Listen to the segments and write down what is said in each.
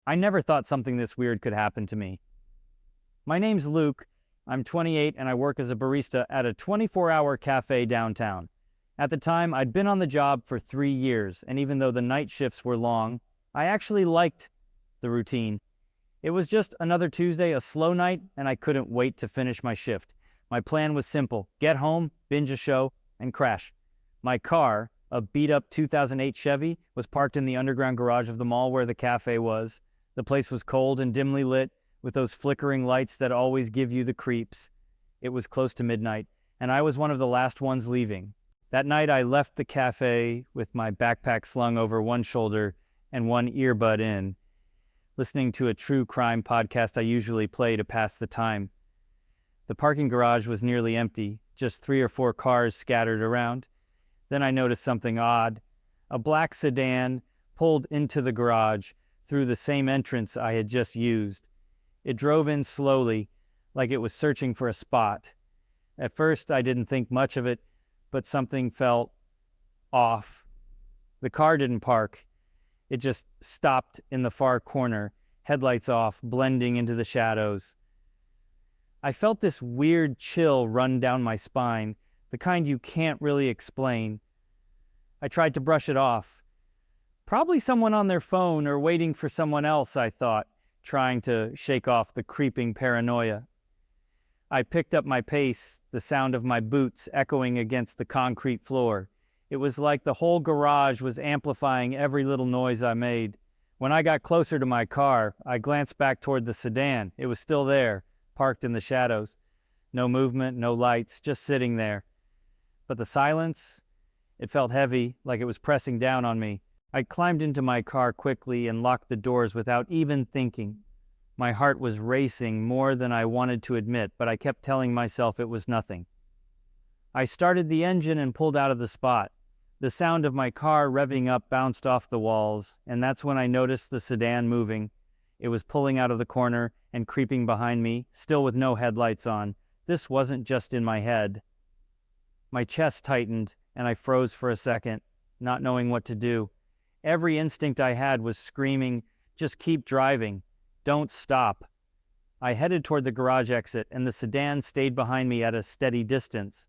I never thought something this weird could happen to me. My name's Luke. I'm 28 and I work as a barista at a 24-hour cafe downtown. At the time, I'd been on the job for 3 years, and even though the night shifts were long, I actually liked the routine. It was just another Tuesday, a slow night, and I couldn't wait to finish my shift. My plan was simple: get home, binge a show, and crash. My car, a beat-up 2008 Chevy, was parked in the underground garage of the mall where the cafe was. The place was cold and dimly lit, with those flickering lights that always give you the creeps. It was close to midnight, and I was one of the last ones leaving. That night I left the cafe with my backpack slung over one shoulder and one earbud in, listening to a true crime podcast I usually play to pass the time. The parking garage was nearly empty, just 3 or 4 cars scattered around. Then I noticed something odd. A black sedan pulled into the garage through the same entrance I had just used. It drove in slowly, like it was searching for a spot. At first, I didn't think much of it, but something felt off. The car didn't park. It just stopped in the far corner, headlights off, blending into the shadows. I felt this weird chill run down my spine, the kind you can't really explain. I tried to brush it off. Probably someone on their phone or waiting for someone else, I thought, trying to shake off the creeping paranoia. I picked up my pace, the sound of my boots echoing against the concrete floor. It was like the whole garage was amplifying every little noise I made. When I got closer to my car, I glanced back toward the sedan. It was still there, parked in the shadows. No movement, no lights, just sitting there. But the silence, it felt heavy, like it was pressing down on me. I climbed into my car quickly and locked the doors without even thinking. My heart was racing more than I wanted to admit, but I kept telling myself it was nothing. I started the engine and pulled out of the spot. The sound of my car revving up bounced off the walls, and that's when I noticed the sedan moving. It was pulling out of the corner and creeping behind me, still with no headlights on. This wasn't just in my head. My chest tightened, and I froze for a second, not knowing what to do. Every instinct I had was screaming, "Just keep driving. Don't stop." I headed toward the garage exit, and the sedan stayed behind me at a steady distance.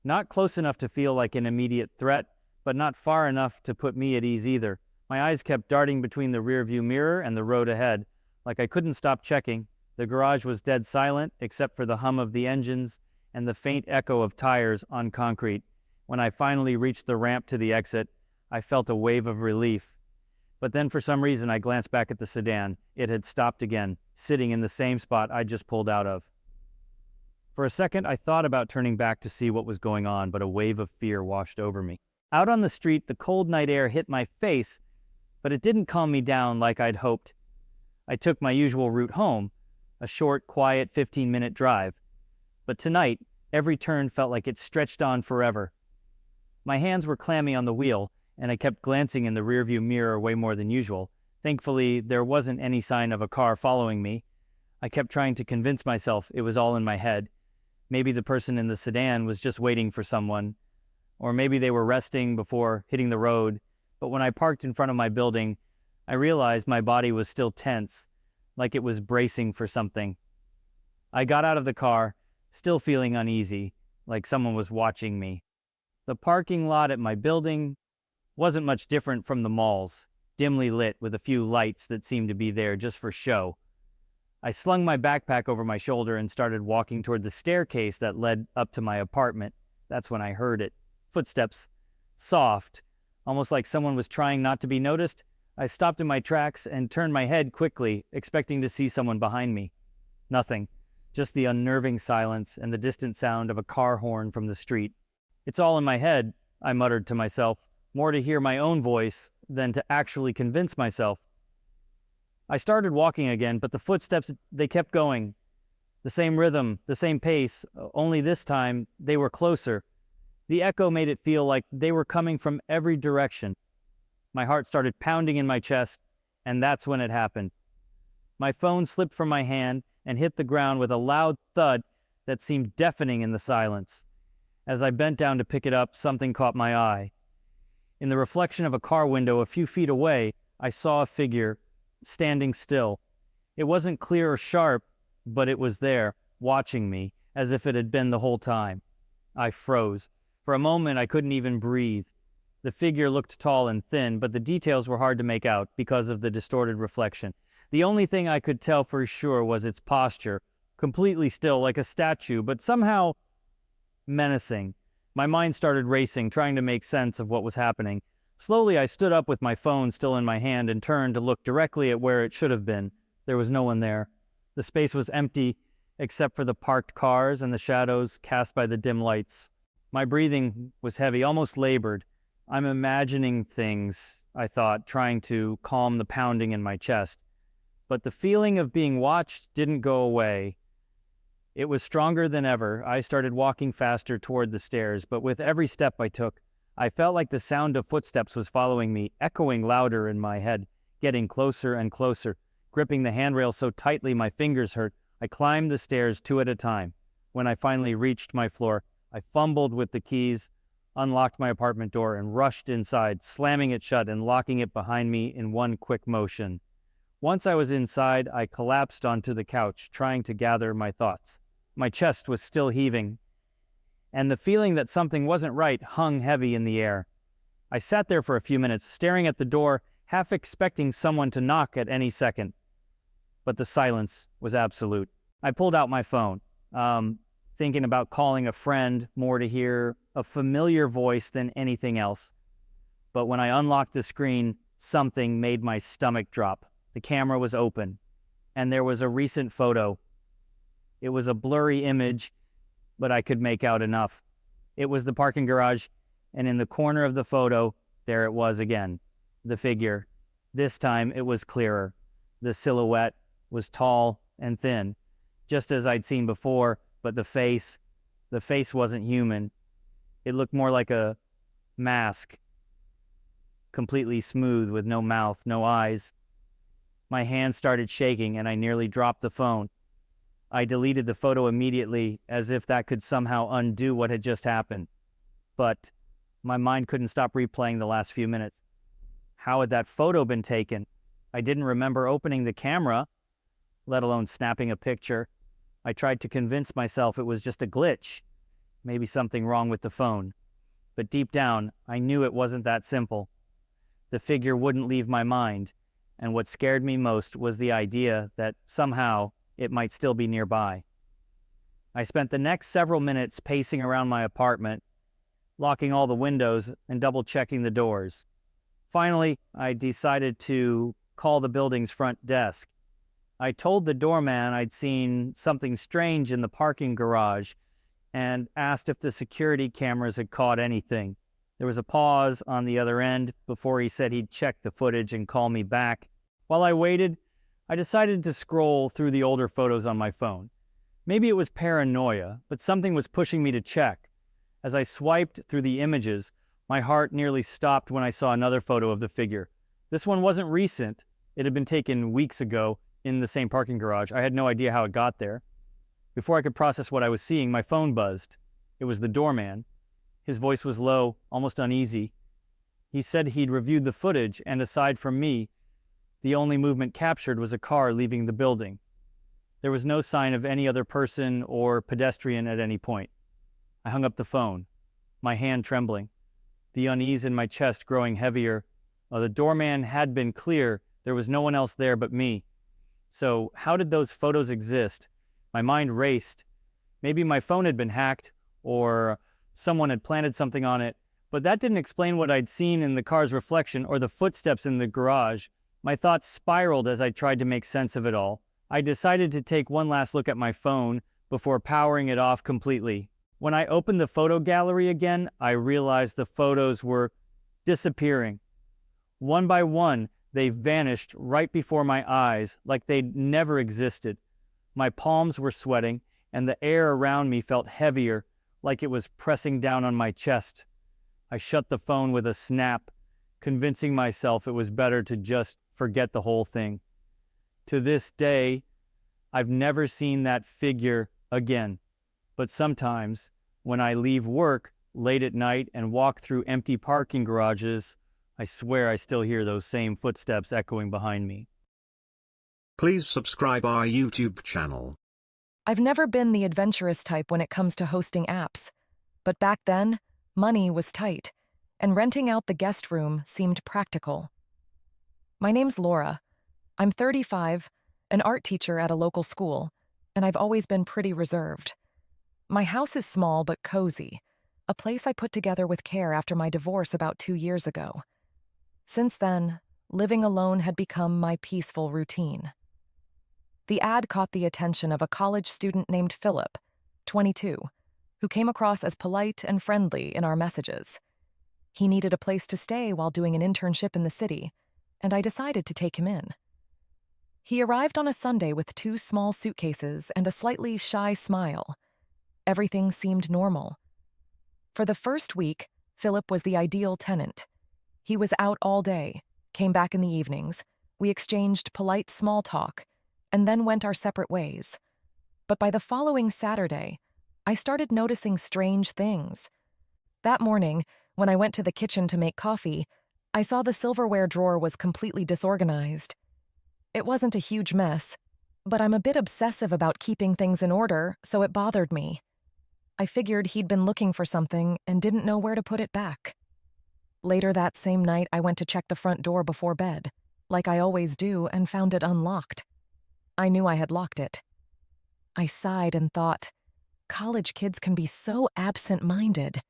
Not close enough to feel like an immediate threat, but not far enough to put me at ease either. My eyes kept darting between the rearview mirror and the road ahead, like I couldn't stop checking. The garage was dead silent, except for the hum of the engines and the faint echo of tires on concrete. When I finally reached the ramp to the exit, I felt a wave of relief. But then for some reason I glanced back at the sedan. It had stopped again, sitting in the same spot I just pulled out of. For a second I thought about turning back to see what was going on, but a wave of fear washed over me. Out on the street, the cold night air hit my face, but it didn't calm me down like I'd hoped. I took my usual route home, a short, quiet 15-minute drive. But tonight, every turn felt like it stretched on forever. My hands were clammy on the wheel, and I kept glancing in the rearview mirror way more than usual. Thankfully, there wasn't any sign of a car following me. I kept trying to convince myself it was all in my head. Maybe the person in the sedan was just waiting for someone, or maybe they were resting before hitting the road. But when I parked in front of my building, I realized my body was still tense, like it was bracing for something. I got out of the car, still feeling uneasy, like someone was watching me. The parking lot at my building wasn't much different from the mall's, dimly lit with a few lights that seemed to be there just for show. I slung my backpack over my shoulder and started walking toward the staircase that led up to my apartment. That's when I heard it. Footsteps. Soft. Almost like someone was trying not to be noticed. I stopped in my tracks and turned my head quickly, expecting to see someone behind me. Nothing. Just the unnerving silence and the distant sound of a car horn from the street. "It's all in my head," I muttered to myself, more to hear my own voice than to actually convince myself. I started walking again, but the footsteps, they kept going. The same rhythm, the same pace, only this time they were closer. The echo made it feel like they were coming from every direction. My heart started pounding in my chest, and that's when it happened. My phone slipped from my hand and hit the ground with a loud thud that seemed deafening in the silence. As I bent down to pick it up, something caught my eye. In the reflection of a car window a few feet away, I saw a figure, standing still. It wasn't clear or sharp, but it was there, watching me, as if it had been the whole time. I froze. For a moment, I couldn't even breathe. The figure looked tall and thin, but the details were hard to make out because of the distorted reflection. The only thing I could tell for sure was its posture, completely still like a statue, but somehow menacing. My mind started racing, trying to make sense of what was happening. Slowly, I stood up with my phone still in my hand and turned to look directly at where it should have been. There was no one there. The space was empty, except for the parked cars and the shadows cast by the dim lights. My breathing was heavy, almost labored. I'm imagining things, I thought, trying to calm the pounding in my chest. But the feeling of being watched didn't go away. It was stronger than ever. I started walking faster toward the stairs, but with every step I took, I felt like the sound of footsteps was following me, echoing louder in my head, getting closer and closer. Gripping the handrail so tightly my fingers hurt, I climbed the stairs 2 at a time. When I finally reached my floor, I fumbled with the keys, unlocked my apartment door, and rushed inside, slamming it shut and locking it behind me in one quick motion. Once I was inside, I collapsed onto the couch, trying to gather my thoughts. My chest was still heaving, and the feeling that something wasn't right hung heavy in the air. I sat there for a few minutes, staring at the door, half expecting someone to knock at any second. But the silence was absolute. I pulled out my phone, thinking about calling a friend, more to hear a familiar voice than anything else. But when I unlocked the screen, something made my stomach drop. The camera was open, and there was a recent photo. It was a blurry image, but I could make out enough. It was the parking garage, and in the corner of the photo, there it was again, the figure. This time it was clearer. The silhouette was tall and thin, just as I'd seen before, but the face wasn't human. It looked more like a mask, completely smooth with no mouth, no eyes. My hand started shaking and I nearly dropped the phone. I deleted the photo immediately, as if that could somehow undo what had just happened. But my mind couldn't stop replaying the last few minutes. How had that photo been taken? I didn't remember opening the camera, let alone snapping a picture. I tried to convince myself it was just a glitch, maybe something wrong with the phone. But deep down, I knew it wasn't that simple. The figure wouldn't leave my mind, and what scared me most was the idea that somehow it might still be nearby. I spent the next several minutes pacing around my apartment, locking all the windows and double-checking the doors. Finally, I decided to call the building's front desk. I told the doorman I'd seen something strange in the parking garage and asked if the security cameras had caught anything. There was a pause on the other end before he said he'd check the footage and call me back. While I waited, I decided to scroll through the older photos on my phone. Maybe it was paranoia, but something was pushing me to check. As I swiped through the images, my heart nearly stopped when I saw another photo of the figure. This one wasn't recent. It had been taken weeks ago in the same parking garage. I had no idea how it got there. Before I could process what I was seeing, my phone buzzed. It was the doorman. His voice was low, almost uneasy. He said he'd reviewed the footage, and aside from me, the only movement captured was a car leaving the building. There was no sign of any other person or pedestrian at any point. I hung up the phone, my hand trembling, the unease in my chest growing heavier. The doorman had been clear. There was no one else there but me. So how did those photos exist? My mind raced. Maybe my phone had been hacked, or someone had planted something on it, but that didn't explain what I'd seen in the car's reflection or the footsteps in the garage. My thoughts spiraled as I tried to make sense of it all. I decided to take one last look at my phone before powering it off completely. When I opened the photo gallery again, I realized the photos were disappearing. One by one, they vanished right before my eyes, like they'd never existed. My palms were sweating, and the air around me felt heavier, like it was pressing down on my chest. I shut the phone with a snap, convincing myself it was better to just forget the whole thing. To this day, I've never seen that figure again. But sometimes, when I leave work late at night and walk through empty parking garages, I swear I still hear those same footsteps echoing behind me. Please subscribe our YouTube channel. I've never been the adventurous type when it comes to hosting apps, but back then, money was tight, and renting out the guest room seemed practical. My name's Laura. I'm 35, an art teacher at a local school, and I've always been pretty reserved. My house is small but cozy, a place I put together with care after my divorce about 2 years ago. Since then, living alone had become my peaceful routine. The ad caught the attention of a college student named Philip, 22, who came across as polite and friendly in our messages. He needed a place to stay while doing an internship in the city, and I decided to take him in. He arrived on a Sunday with 2 small suitcases and a slightly shy smile. Everything seemed normal. For the first week, Philip was the ideal tenant. He was out all day, came back in the evenings, we exchanged polite small talk, and then went our separate ways. But by the following Saturday, I started noticing strange things. That morning, when I went to the kitchen to make coffee, I saw the silverware drawer was completely disorganized. It wasn't a huge mess, but I'm a bit obsessive about keeping things in order, so it bothered me. I figured he'd been looking for something and didn't know where to put it back. Later that same night, I went to check the front door before bed, like I always do, and found it unlocked. I knew I had locked it. I sighed and thought, college kids can be so absent-minded.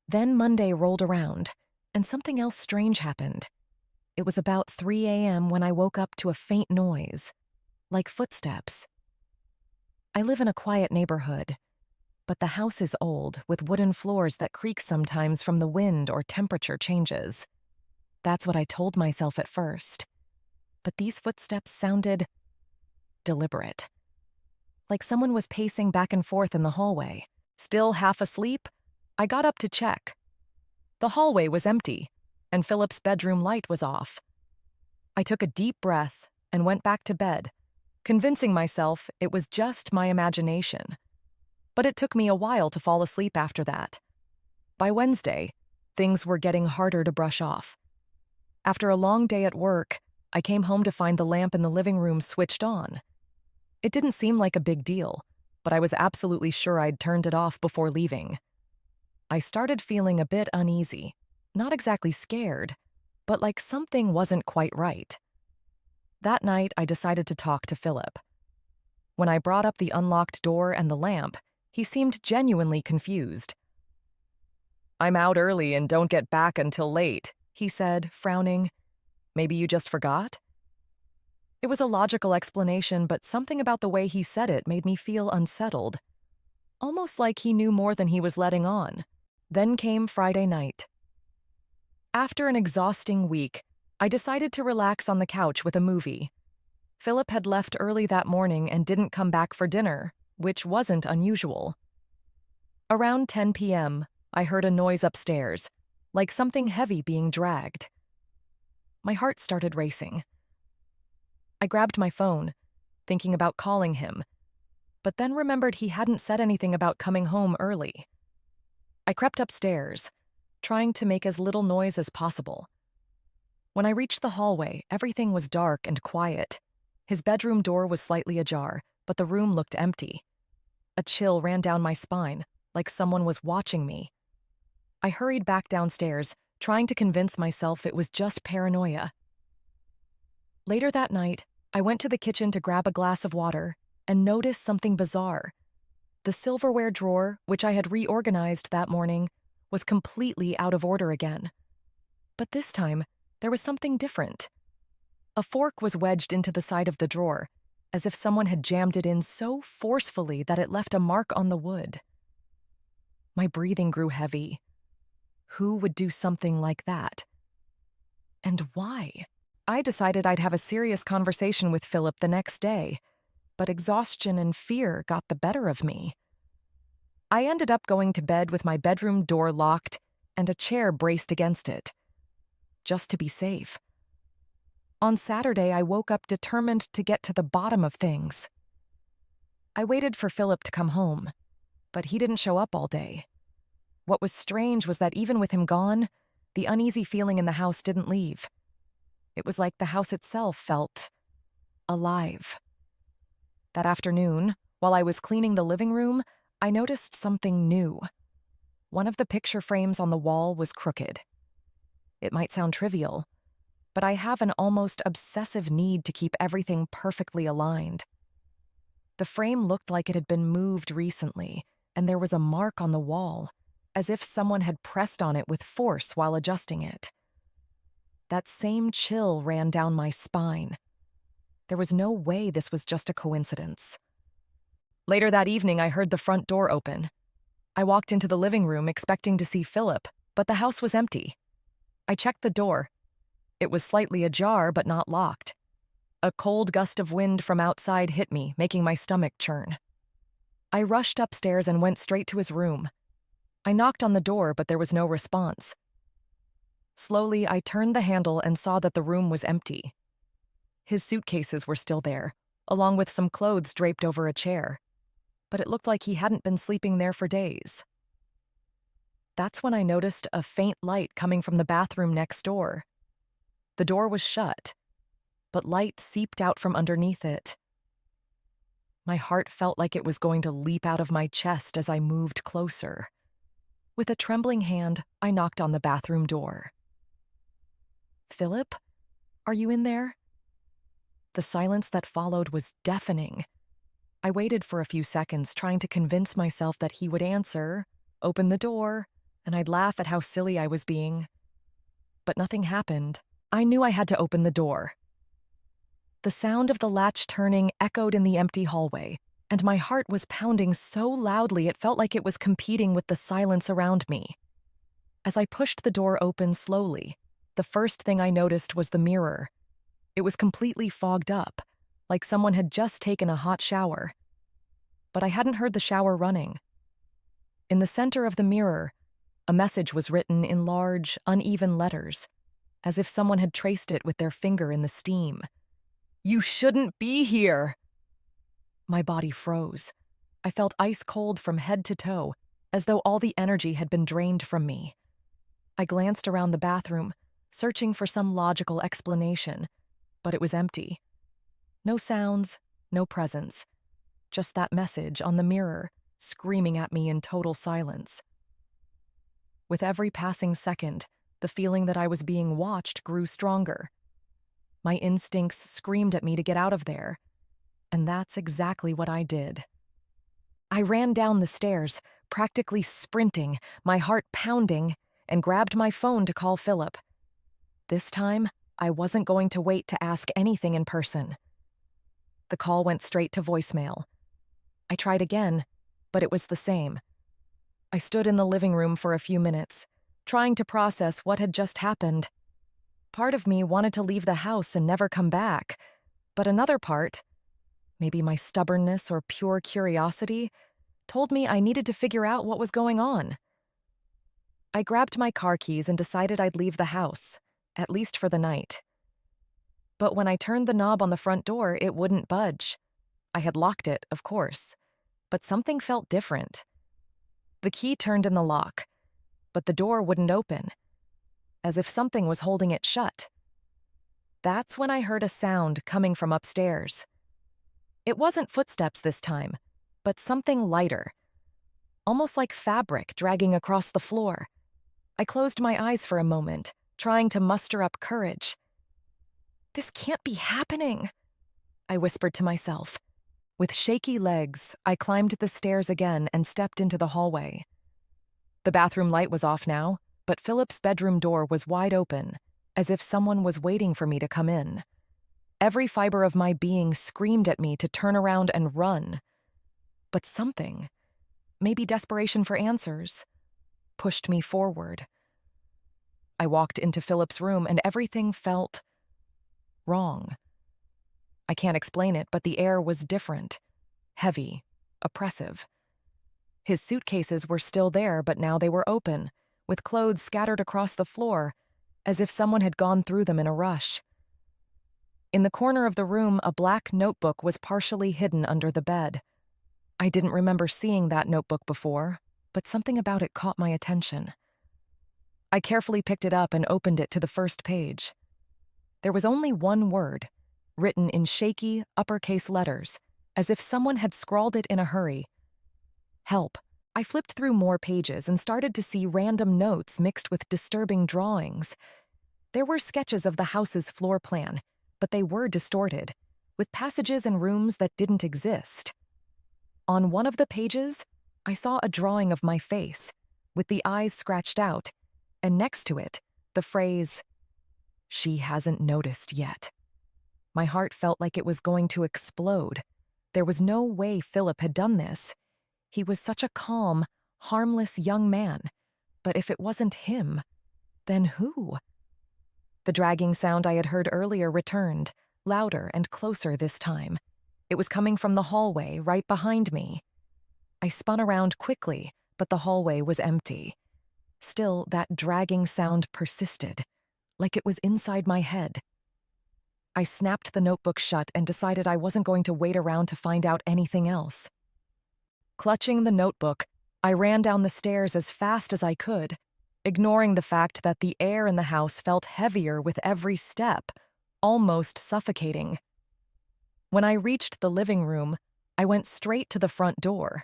Then Monday rolled around, and something else strange happened. It was about 3 a.m. when I woke up to a faint noise, like footsteps. I live in a quiet neighborhood, but the house is old, with wooden floors that creak sometimes from the wind or temperature changes. That's what I told myself at first. But these footsteps sounded deliberate. Like someone was pacing back and forth in the hallway. Still half asleep, I got up to check. The hallway was empty, and Philip's bedroom light was off. I took a deep breath and went back to bed, convincing myself it was just my imagination. But it took me a while to fall asleep after that. By Wednesday, things were getting harder to brush off. After a long day at work, I came home to find the lamp in the living room switched on. It didn't seem like a big deal, but I was absolutely sure I'd turned it off before leaving. I started feeling a bit uneasy, not exactly scared, but like something wasn't quite right. That night, I decided to talk to Philip. When I brought up the unlocked door and the lamp, he seemed genuinely confused. "I'm out early and don't get back until late," he said, frowning. "Maybe you just forgot?" It was a logical explanation, but something about the way he said it made me feel unsettled. Almost like he knew more than he was letting on. Then came Friday night. After an exhausting week, I decided to relax on the couch with a movie. Philip had left early that morning and didn't come back for dinner, which wasn't unusual. Around 10 p.m., I heard a noise upstairs, like something heavy being dragged. My heart started racing. I grabbed my phone, thinking about calling him, but then remembered he hadn't said anything about coming home early. I crept upstairs, trying to make as little noise as possible. When I reached the hallway, everything was dark and quiet. His bedroom door was slightly ajar, but the room looked empty. A chill ran down my spine, like someone was watching me. I hurried back downstairs, trying to convince myself it was just paranoia. Later that night, I went to the kitchen to grab a glass of water and noticed something bizarre. The silverware drawer, which I had reorganized that morning, was completely out of order again. But this time, there was something different. A fork was wedged into the side of the drawer, as if someone had jammed it in so forcefully that it left a mark on the wood. My breathing grew heavy. Who would do something like that? And why? I decided I'd have a serious conversation with Philip the next day, but exhaustion and fear got the better of me. I ended up going to bed with my bedroom door locked and a chair braced against it, just to be safe. On Saturday, I woke up determined to get to the bottom of things. I waited for Philip to come home, but he didn't show up all day. What was strange was that even with him gone, the uneasy feeling in the house didn't leave. It was like the house itself felt alive. That afternoon, while I was cleaning the living room, I noticed something new. One of the picture frames on the wall was crooked. It might sound trivial, but I have an almost obsessive need to keep everything perfectly aligned. The frame looked like it had been moved recently, and there was a mark on the wall, as if someone had pressed on it with force while adjusting it. That same chill ran down my spine. There was no way this was just a coincidence. Later that evening, I heard the front door open. I walked into the living room expecting to see Philip, but the house was empty. I checked the door. It was slightly ajar, but not locked. A cold gust of wind from outside hit me, making my stomach churn. I rushed upstairs and went straight to his room. I knocked on the door, but there was no response. Slowly, I turned the handle and saw that the room was empty. His suitcases were still there, along with some clothes draped over a chair, but it looked like he hadn't been sleeping there for days. That's when I noticed a faint light coming from the bathroom next door. The door was shut, but light seeped out from underneath it. My heart felt like it was going to leap out of my chest as I moved closer. With a trembling hand, I knocked on the bathroom door. "Philip, are you in there?" The silence that followed was deafening. I waited for a few seconds, trying to convince myself that he would answer, open the door, and I'd laugh at how silly I was being. But nothing happened. I knew I had to open the door. The sound of the latch turning echoed in the empty hallway, and my heart was pounding so loudly it felt like it was competing with the silence around me. As I pushed the door open slowly, the first thing I noticed was the mirror. It was completely fogged up, like someone had just taken a hot shower. But I hadn't heard the shower running. In the center of the mirror, a message was written in large, uneven letters, as if someone had traced it with their finger in the steam. "You shouldn't be here!" My body froze. I felt ice cold from head to toe, as though all the energy had been drained from me. I glanced around the bathroom, searching for some logical explanation, but it was empty. No sounds, no presence. Just that message on the mirror, screaming at me in total silence. With every passing second, the feeling that I was being watched grew stronger. My instincts screamed at me to get out of there, and that's exactly what I did. I ran down the stairs, practically sprinting, my heart pounding, and grabbed my phone to call Philip. This time, I wasn't going to wait to ask anything in person. The call went straight to voicemail. I tried again, but it was the same. I stood in the living room for a few minutes, trying to process what had just happened. Part of me wanted to leave the house and never come back, but another part, maybe my stubbornness or pure curiosity, told me I needed to figure out what was going on. I grabbed my car keys and decided I'd leave the house, at least for the night. But when I turned the knob on the front door, it wouldn't budge. I had locked it, of course, but something felt different. The key turned in the lock, but the door wouldn't open, as if something was holding it shut. That's when I heard a sound coming from upstairs. It wasn't footsteps this time, but something lighter, almost like fabric dragging across the floor. I closed my eyes for a moment, trying to muster up courage. "This can't be happening," I whispered to myself. With shaky legs, I climbed the stairs again and stepped into the hallway. The bathroom light was off now, but Philip's bedroom door was wide open, as if someone was waiting for me to come in. Every fiber of my being screamed at me to turn around and run. But something, maybe desperation for answers, pushed me forward. I walked into Philip's room and everything felt wrong. I can't explain it, but the air was different, heavy, oppressive. His suitcases were still there, but now they were open, with clothes scattered across the floor, as if someone had gone through them in a rush. In the corner of the room, a black notebook was partially hidden under the bed. I didn't remember seeing that notebook before, but something about it caught my attention. I carefully picked it up and opened it to the first page. There was only one word, written in shaky, uppercase letters, as if someone had scrawled it in a hurry. Help. I flipped through more pages and started to see random notes mixed with disturbing drawings. There were sketches of the house's floor plan, but they were distorted, with passages and rooms that didn't exist. On one of the pages, I saw a drawing of my face, with the eyes scratched out, and next to it, the phrase, "She hasn't noticed yet." My heart felt like it was going to explode. There was no way Philip had done this. He was such a calm, harmless young man. But if it wasn't him, then who? The dragging sound I had heard earlier returned, louder and closer this time. It was coming from the hallway right behind me. I spun around quickly, but the hallway was empty. Still, that dragging sound persisted, like it was inside my head. I snapped the notebook shut and decided I wasn't going to wait around to find out anything else. Clutching the notebook, I ran down the stairs as fast as I could, ignoring the fact that the air in the house felt heavier with every step, almost suffocating. When I reached the living room, I went straight to the front door.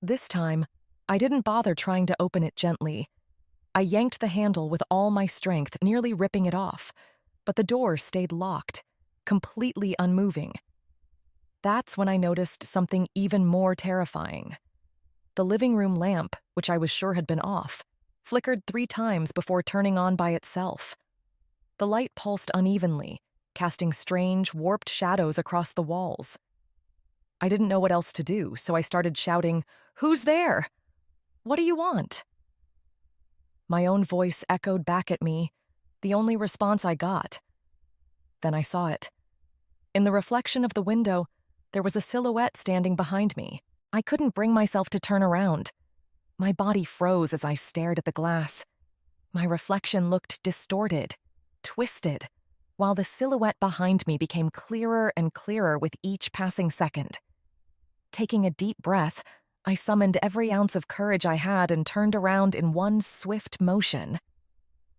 This time, I didn't bother trying to open it gently. I yanked the handle with all my strength, nearly ripping it off, but the door stayed locked, completely unmoving. That's when I noticed something even more terrifying. The living room lamp, which I was sure had been off, flickered 3 times before turning on by itself. The light pulsed unevenly, casting strange, warped shadows across the walls. I didn't know what else to do, so I started shouting, "Who's there? What do you want?" My own voice echoed back at me, the only response I got. Then I saw it. In the reflection of the window, there was a silhouette standing behind me. I couldn't bring myself to turn around. My body froze as I stared at the glass. My reflection looked distorted, twisted, while the silhouette behind me became clearer and clearer with each passing second. Taking a deep breath, I summoned every ounce of courage I had and turned around in one swift motion.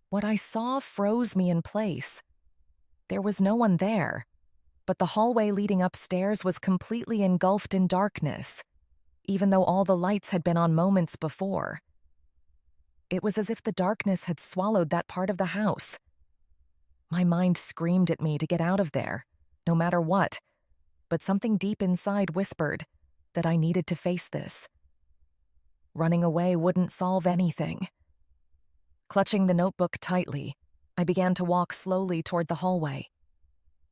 What I saw froze me in place. There was no one there, but the hallway leading upstairs was completely engulfed in darkness, even though all the lights had been on moments before. It was as if the darkness had swallowed that part of the house. My mind screamed at me to get out of there, no matter what, but something deep inside whispered that I needed to face this. Running away wouldn't solve anything. Clutching the notebook tightly, I began to walk slowly toward the hallway.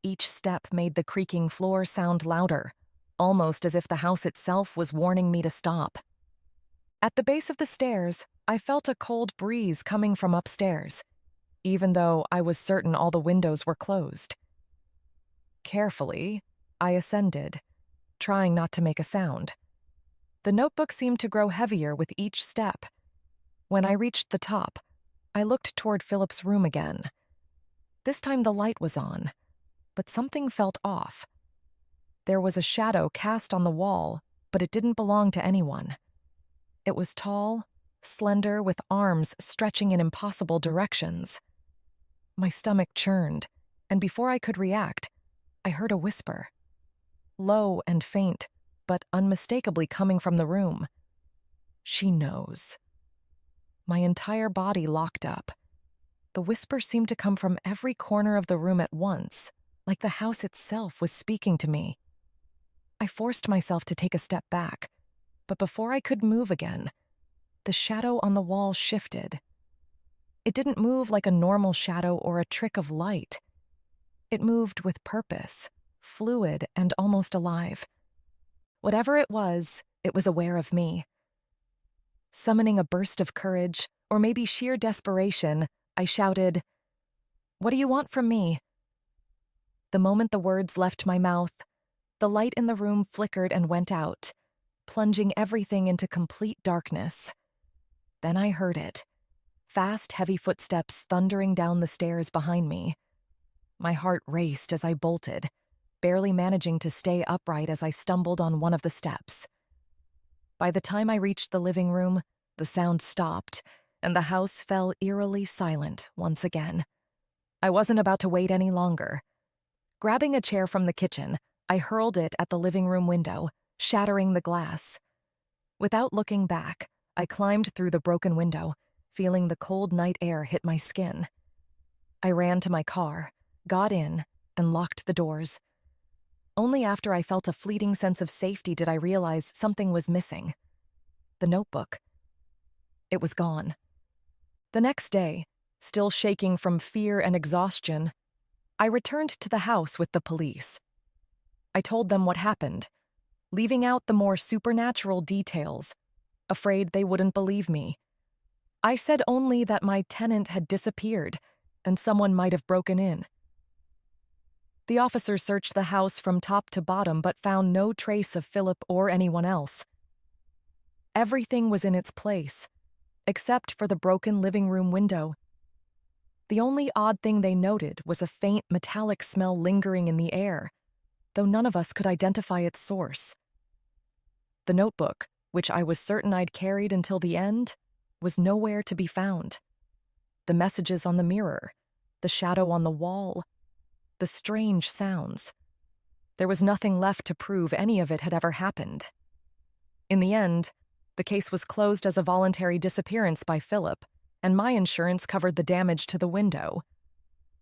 Each step made the creaking floor sound louder, almost as if the house itself was warning me to stop. At the base of the stairs, I felt a cold breeze coming from upstairs, even though I was certain all the windows were closed. Carefully, I ascended, trying not to make a sound. The notebook seemed to grow heavier with each step. When I reached the top, I looked toward Philip's room again. This time the light was on, but something felt off. There was a shadow cast on the wall, but it didn't belong to anyone. It was tall, slender, with arms stretching in impossible directions. My stomach churned, and before I could react, I heard a whisper. Low and faint, but unmistakably coming from the room. "She knows." My entire body locked up. The whisper seemed to come from every corner of the room at once, like the house itself was speaking to me. I forced myself to take a step back, but before I could move again, the shadow on the wall shifted. It didn't move like a normal shadow or a trick of light. It moved with purpose, fluid and almost alive. Whatever it was aware of me. Summoning a burst of courage, or maybe sheer desperation, I shouted, "What do you want from me?" The moment the words left my mouth, the light in the room flickered and went out, plunging everything into complete darkness. Then I heard it. Fast, heavy footsteps thundering down the stairs behind me. My heart raced as I bolted, barely managing to stay upright as I stumbled on one of the steps. By the time I reached the living room, the sound stopped, and the house fell eerily silent once again. I wasn't about to wait any longer. Grabbing a chair from the kitchen, I hurled it at the living room window, shattering the glass. Without looking back, I climbed through the broken window, feeling the cold night air hit my skin. I ran to my car, got in, and locked the doors. Only after I felt a fleeting sense of safety did I realize something was missing. The notebook. It was gone. The next day, still shaking from fear and exhaustion, I returned to the house with the police. I told them what happened, leaving out the more supernatural details, afraid they wouldn't believe me. I said only that my tenant had disappeared and someone might have broken in. The officers searched the house from top to bottom but found no trace of Philip or anyone else. Everything was in its place, except for the broken living room window. The only odd thing they noted was a faint metallic smell lingering in the air, though none of us could identify its source. The notebook, which I was certain I'd carried until the end, was nowhere to be found. The messages on the mirror, the shadow on the wall, the strange sounds. There was nothing left to prove any of it had ever happened. In the end, the case was closed as a voluntary disappearance by Philip, and my insurance covered the damage to the window.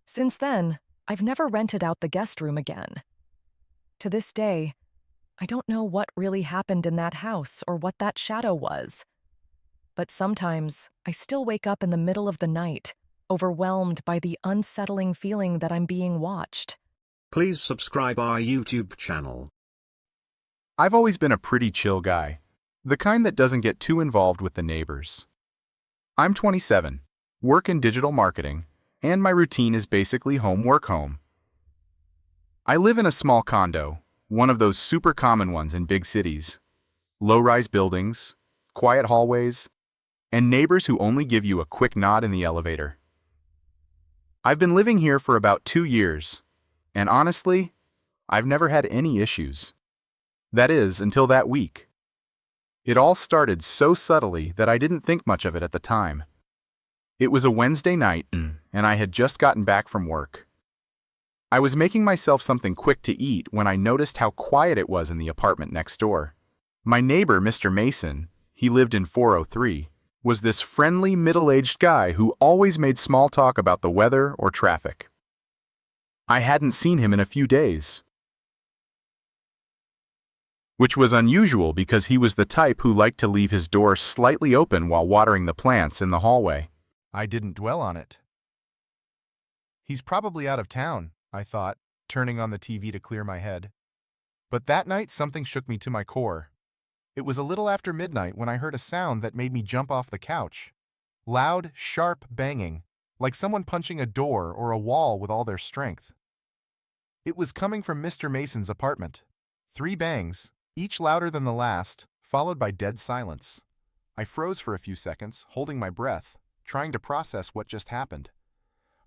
Since then, I've never rented out the guest room again. To this day, I don't know what really happened in that house or what that shadow was. But sometimes I still wake up in the middle of the night, overwhelmed by the unsettling feeling that I'm being watched. Please subscribe our YouTube channel. I've always been a pretty chill guy, the kind that doesn't get too involved with the neighbors. I'm 27, work in digital marketing, and my routine is basically home work home. I live in a small condo, one of those super common ones in big cities. Low-rise buildings, quiet hallways, and neighbors who only give you a quick nod in the elevator. I've been living here for about 2 years, and honestly, I've never had any issues. That is, until that week. It all started so subtly that I didn't think much of it at the time. It was a Wednesday night, and I had just gotten back from work. I was making myself something quick to eat when I noticed how quiet it was in the apartment next door. My neighbor, Mr. Mason, he lived in 403, was this friendly, middle-aged guy who always made small talk about the weather or traffic. I hadn't seen him in a few days, which was unusual because he was the type who liked to leave his door slightly open while watering the plants in the hallway. I didn't dwell on it. He's probably out of town, I thought, turning on the TV to clear my head. But that night something shook me to my core. It was a little after midnight when I heard a sound that made me jump off the couch. Loud, sharp banging, like someone punching a door or a wall with all their strength. It was coming from Mr. Mason's apartment. 3 bangs, each louder than the last, followed by dead silence. I froze for a few seconds, holding my breath, trying to process what just happened.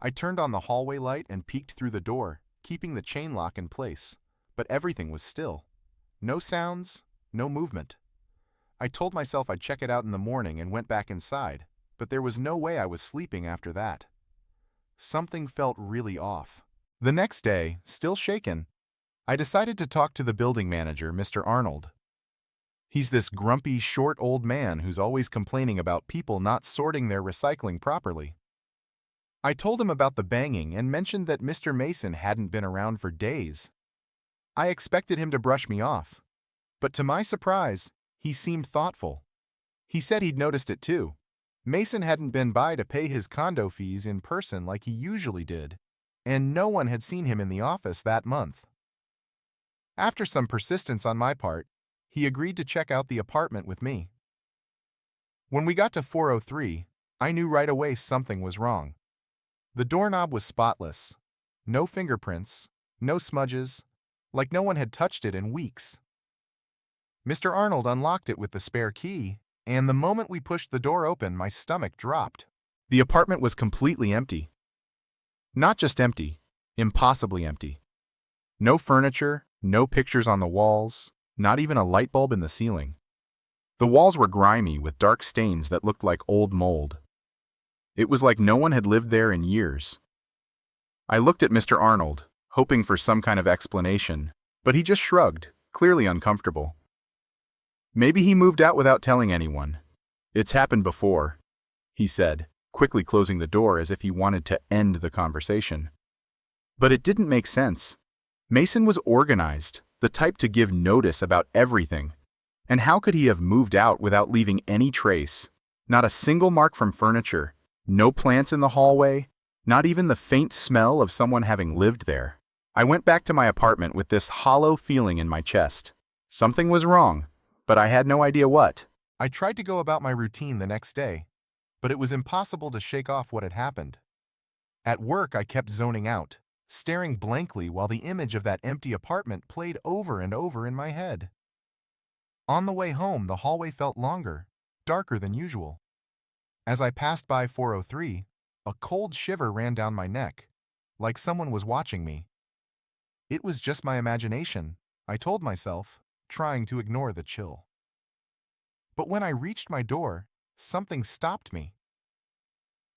I turned on the hallway light and peeked through the door, keeping the chain lock in place, but everything was still. No sounds, no movement. I told myself I'd check it out in the morning and went back inside, but there was no way I was sleeping after that. Something felt really off. The next day, still shaken, I decided to talk to the building manager, Mr. Arnold. He's this grumpy, short old man who's always complaining about people not sorting their recycling properly. I told him about the banging and mentioned that Mr. Mason hadn't been around for days. I expected him to brush me off, but to my surprise, he seemed thoughtful. He said he'd noticed it too. Mason hadn't been by to pay his condo fees in person like he usually did, and no one had seen him in the office that month. After some persistence on my part, he agreed to check out the apartment with me. When we got to 403, I knew right away something was wrong. The doorknob was spotless. No fingerprints, no smudges, like no one had touched it in weeks. Mr. Arnold unlocked it with the spare key, and the moment we pushed the door open, my stomach dropped. The apartment was completely empty. Not just empty, impossibly empty. No furniture, no pictures on the walls, not even a light bulb in the ceiling. The walls were grimy with dark stains that looked like old mold. It was like no one had lived there in years. I looked at Mr. Arnold, hoping for some kind of explanation, but he just shrugged, clearly uncomfortable. Maybe he moved out without telling anyone. It's happened before, he said, quickly closing the door as if he wanted to end the conversation. But it didn't make sense. Mason was organized, the type to give notice about everything. And how could he have moved out without leaving any trace? Not a single mark from furniture, no plants in the hallway, not even the faint smell of someone having lived there. I went back to my apartment with this hollow feeling in my chest. Something was wrong, but I had no idea what. I tried to go about my routine the next day, but it was impossible to shake off what had happened. At work, I kept zoning out, staring blankly while the image of that empty apartment played over and over in my head. On the way home, the hallway felt longer, darker than usual. As I passed by 403, a cold shiver ran down my neck, like someone was watching me. It was just my imagination, I told myself, trying to ignore the chill. But when I reached my door, something stopped me.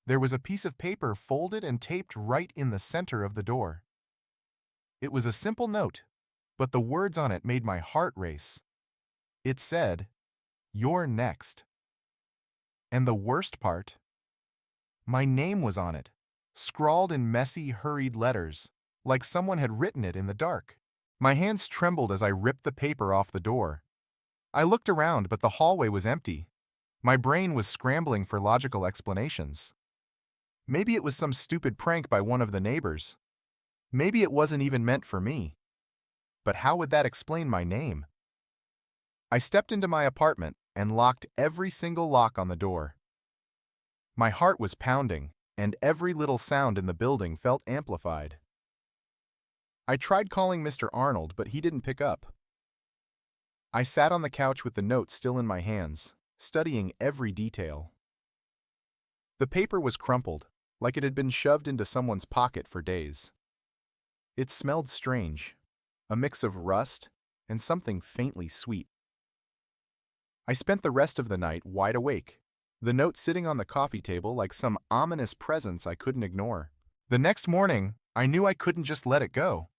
There was a piece of paper folded and taped right in the center of the door. It was a simple note, but the words on it made my heart race. It said, "You're next." And the worst part? My name was on it, scrawled in messy, hurried letters, like someone had written it in the dark. My hands trembled as I ripped the paper off the door. I looked around, but the hallway was empty. My brain was scrambling for logical explanations. Maybe it was some stupid prank by one of the neighbors. Maybe it wasn't even meant for me. But how would that explain my name? I stepped into my apartment and locked every single lock on the door. My heart was pounding, and every little sound in the building felt amplified. I tried calling Mr. Arnold, but he didn't pick up. I sat on the couch with the note still in my hands, studying every detail. The paper was crumpled, like it had been shoved into someone's pocket for days. It smelled strange, a mix of rust and something faintly sweet. I spent the rest of the night wide awake, the note sitting on the coffee table like some ominous presence I couldn't ignore. The next morning, I knew I couldn't just let it go.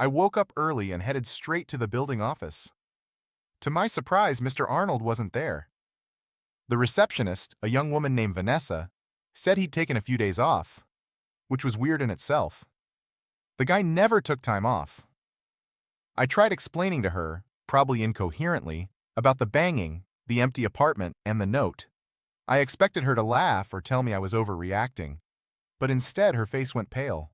I woke up early and headed straight to the building office. To my surprise, Mr. Arnold wasn't there. The receptionist, a young woman named Vanessa, said he'd taken a few days off, which was weird in itself. The guy never took time off. I tried explaining to her, probably incoherently, about the banging, the empty apartment, and the note. I expected her to laugh or tell me I was overreacting, but instead her face went pale.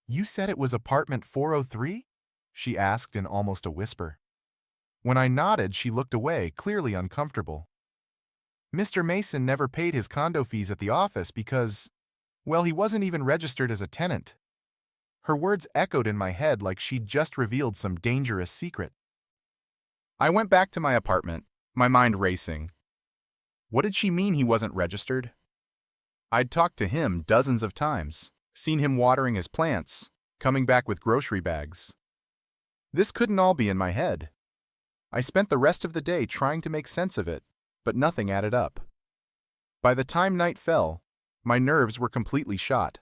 "You said it was apartment 403?" she asked in almost a whisper. When I nodded, she looked away, clearly uncomfortable. Mr. Mason never paid his condo fees at the office because, well, he wasn't even registered as a tenant. Her words echoed in my head like she'd just revealed some dangerous secret. I went back to my apartment, my mind racing. What did she mean he wasn't registered? I'd talked to him dozens of times, seen him watering his plants, coming back with grocery bags. This couldn't all be in my head. I spent the rest of the day trying to make sense of it, but nothing added up. By the time night fell, my nerves were completely shot.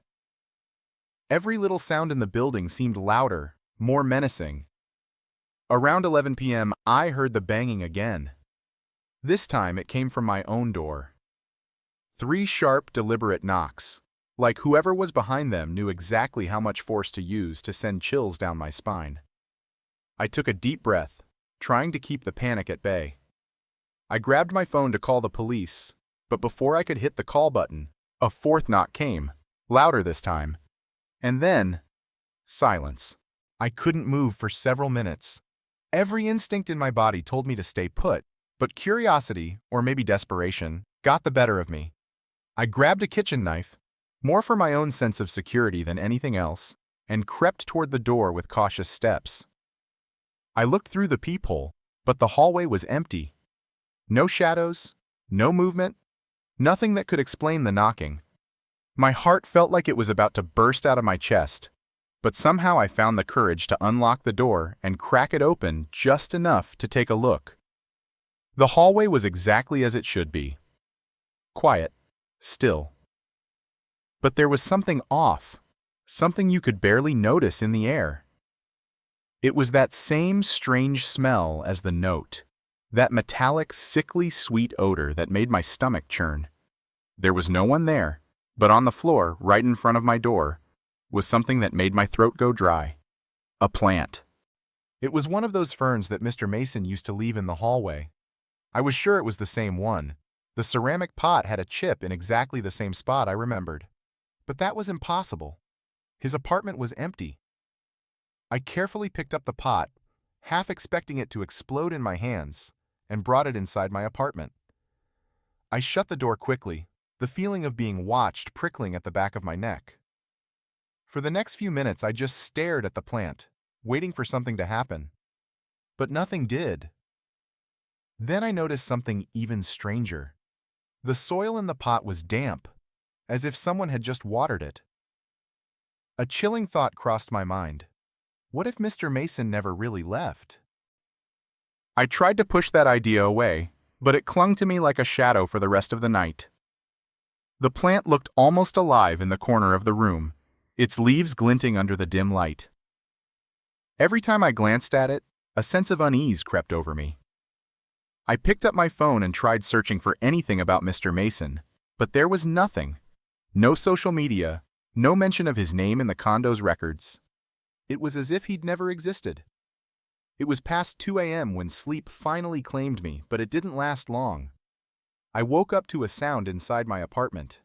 Every little sound in the building seemed louder, more menacing. Around 11 p.m., I heard the banging again. This time it came from my own door. 3 sharp, deliberate knocks, like whoever was behind them knew exactly how much force to use to send chills down my spine. I took a deep breath, trying to keep the panic at bay. I grabbed my phone to call the police, but before I could hit the call button, a 4th knock came, louder this time. And then, silence. I couldn't move for several minutes. Every instinct in my body told me to stay put, but curiosity, or maybe desperation, got the better of me. I grabbed a kitchen knife, more for my own sense of security than anything else, and crept toward the door with cautious steps. I looked through the peephole, but the hallway was empty. No shadows, no movement, nothing that could explain the knocking. My heart felt like it was about to burst out of my chest, but somehow I found the courage to unlock the door and crack it open just enough to take a look. The hallway was exactly as it should be. Quiet, still. But there was something off, something you could barely notice in the air. It was that same strange smell as the note, that metallic, sickly sweet odor that made my stomach churn. There was no one there, but on the floor, right in front of my door, was something that made my throat go dry. A plant. It was one of those ferns that Mr. Mason used to leave in the hallway. I was sure it was the same one. The ceramic pot had a chip in exactly the same spot I remembered. But that was impossible. His apartment was empty. I carefully picked up the pot, half expecting it to explode in my hands, and brought it inside my apartment. I shut the door quickly, the feeling of being watched prickling at the back of my neck. For the next few minutes, I just stared at the plant, waiting for something to happen. But nothing did. Then I noticed something even stranger. The soil in the pot was damp, as if someone had just watered it. A chilling thought crossed my mind. What if Mr. Mason never really left? I tried to push that idea away, but it clung to me like a shadow for the rest of the night. The plant looked almost alive in the corner of the room, its leaves glinting under the dim light. Every time I glanced at it, a sense of unease crept over me. I picked up my phone and tried searching for anything about Mr. Mason, but there was nothing. No social media, no mention of his name in the condo's records. It was as if he'd never existed. It was past 2 a.m. when sleep finally claimed me, but it didn't last long. I woke up to a sound inside my apartment.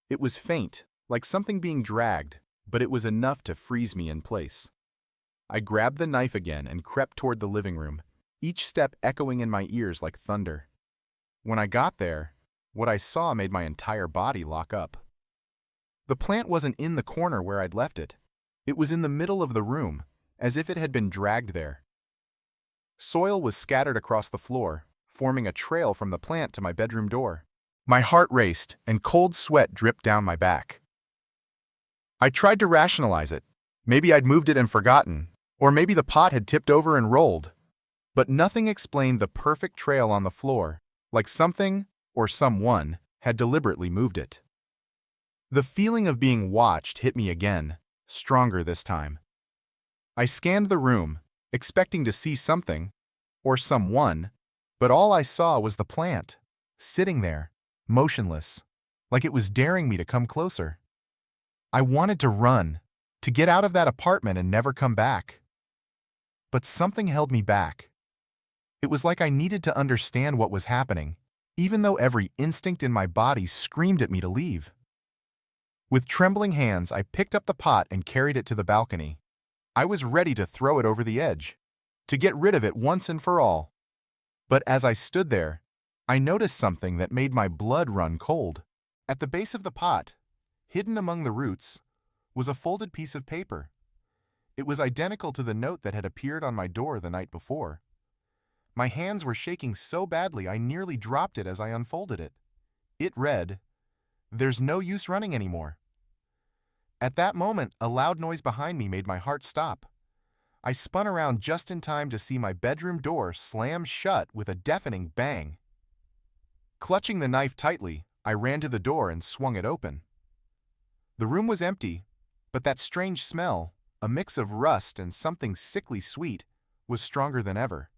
It was faint, like something being dragged, but it was enough to freeze me in place. I grabbed the knife again and crept toward the living room, each step echoing in my ears like thunder. When I got there, what I saw made my entire body lock up. The plant wasn't in the corner where I'd left it. It was in the middle of the room, as if it had been dragged there. Soil was scattered across the floor, forming a trail from the plant to my bedroom door. My heart raced, and cold sweat dripped down my back. I tried to rationalize it. Maybe I'd moved it and forgotten, or maybe the pot had tipped over and rolled. But nothing explained the perfect trail on the floor, like something, or someone, had deliberately moved it. The feeling of being watched hit me again, stronger this time. I scanned the room, expecting to see something, or someone, but all I saw was the plant, sitting there, motionless, like it was daring me to come closer. I wanted to run, to get out of that apartment and never come back. But something held me back. It was like I needed to understand what was happening, even though every instinct in my body screamed at me to leave. With trembling hands, I picked up the pot and carried it to the balcony. I was ready to throw it over the edge, to get rid of it once and for all. But as I stood there, I noticed something that made my blood run cold. At the base of the pot, hidden among the roots, was a folded piece of paper. It was identical to the note that had appeared on my door the night before. My hands were shaking so badly I nearly dropped it as I unfolded it. It read, "There's no use running anymore." At that moment, a loud noise behind me made my heart stop. I spun around just in time to see my bedroom door slam shut with a deafening bang. Clutching the knife tightly, I ran to the door and swung it open. The room was empty, but that strange smell, a mix of rust and something sickly sweet, was stronger than ever.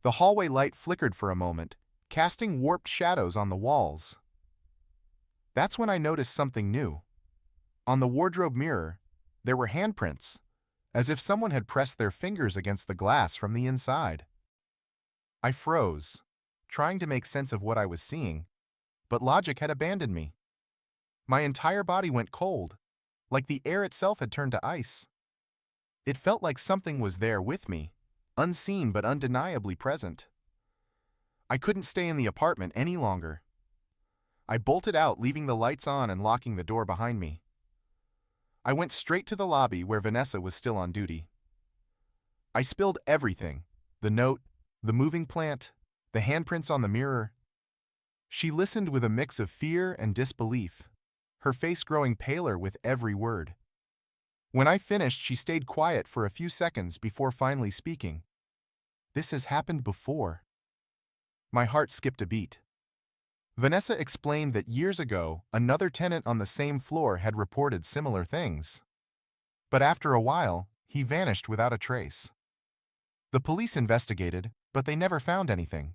The hallway light flickered for a moment, casting warped shadows on the walls. That's when I noticed something new. On the wardrobe mirror, there were handprints, as if someone had pressed their fingers against the glass from the inside. I froze, trying to make sense of what I was seeing, but logic had abandoned me. My entire body went cold, like the air itself had turned to ice. It felt like something was there with me, unseen but undeniably present. I couldn't stay in the apartment any longer. I bolted out, leaving the lights on and locking the door behind me. I went straight to the lobby where Vanessa was still on duty. I spilled everything: the note, the moving plant, the handprints on the mirror. She listened with a mix of fear and disbelief, her face growing paler with every word. When I finished, she stayed quiet for a few seconds before finally speaking. "This has happened before." My heart skipped a beat. Vanessa explained that years ago, another tenant on the same floor had reported similar things. But after a while, he vanished without a trace. The police investigated, but they never found anything.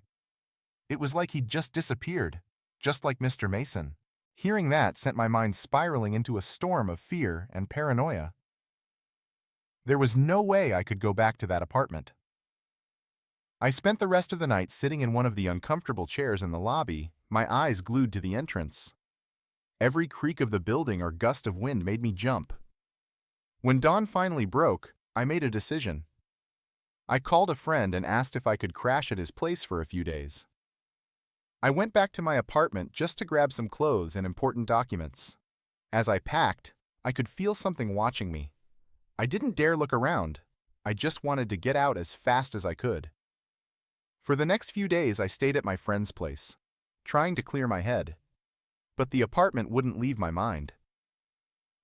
It was like he'd just disappeared, just like Mr. Mason. Hearing that sent my mind spiraling into a storm of fear and paranoia. There was no way I could go back to that apartment. I spent the rest of the night sitting in one of the uncomfortable chairs in the lobby, my eyes glued to the entrance. Every creak of the building or gust of wind made me jump. When dawn finally broke, I made a decision. I called a friend and asked if I could crash at his place for a few days. I went back to my apartment just to grab some clothes and important documents. As I packed, I could feel something watching me. I didn't dare look around. I just wanted to get out as fast as I could. For the next few days, I stayed at my friend's place, trying to clear my head. But the apartment wouldn't leave my mind.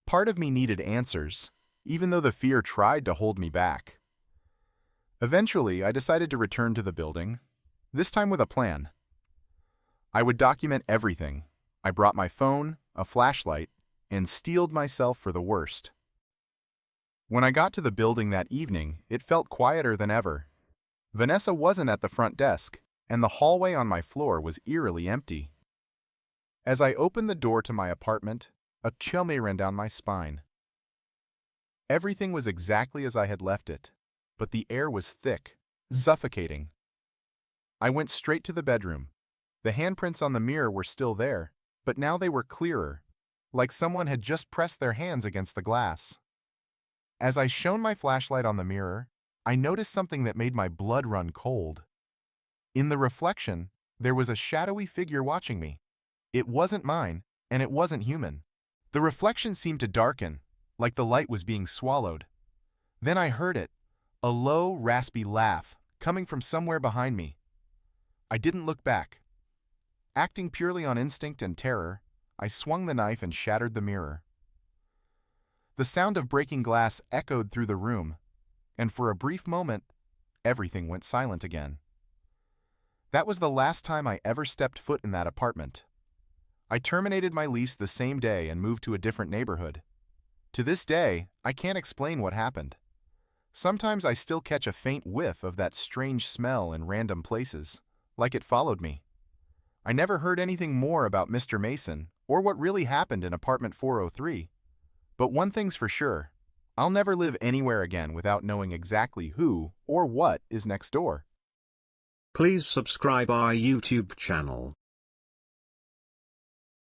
Part of me needed answers, even though the fear tried to hold me back. Eventually, I decided to return to the building, this time with a plan. I would document everything. I brought my phone, a flashlight, and steeled myself for the worst. When I got to the building that evening, it felt quieter than ever. Vanessa wasn't at the front desk, and the hallway on my floor was eerily empty. As I opened the door to my apartment, a chill ran down my spine. Everything was exactly as I had left it, but the air was thick, suffocating. I went straight to the bedroom. The handprints on the mirror were still there, but now they were clearer, like someone had just pressed their hands against the glass. As I shone my flashlight on the mirror, I noticed something that made my blood run cold. In the reflection, there was a shadowy figure watching me. It wasn't mine, and it wasn't human. The reflection seemed to darken, like the light was being swallowed. Then I heard it, a low, raspy laugh, coming from somewhere behind me. I didn't look back. Acting purely on instinct and terror, I swung the knife and shattered the mirror. The sound of breaking glass echoed through the room, and for a brief moment, everything went silent again. That was the last time I ever stepped foot in that apartment. I terminated my lease the same day and moved to a different neighborhood. To this day, I can't explain what happened. Sometimes I still catch a faint whiff of that strange smell in random places, like it followed me. I never heard anything more about Mr. Mason or what really happened in apartment 403. But one thing's for sure, I'll never live anywhere again without knowing exactly who or what is next door. Please subscribe our YouTube channel.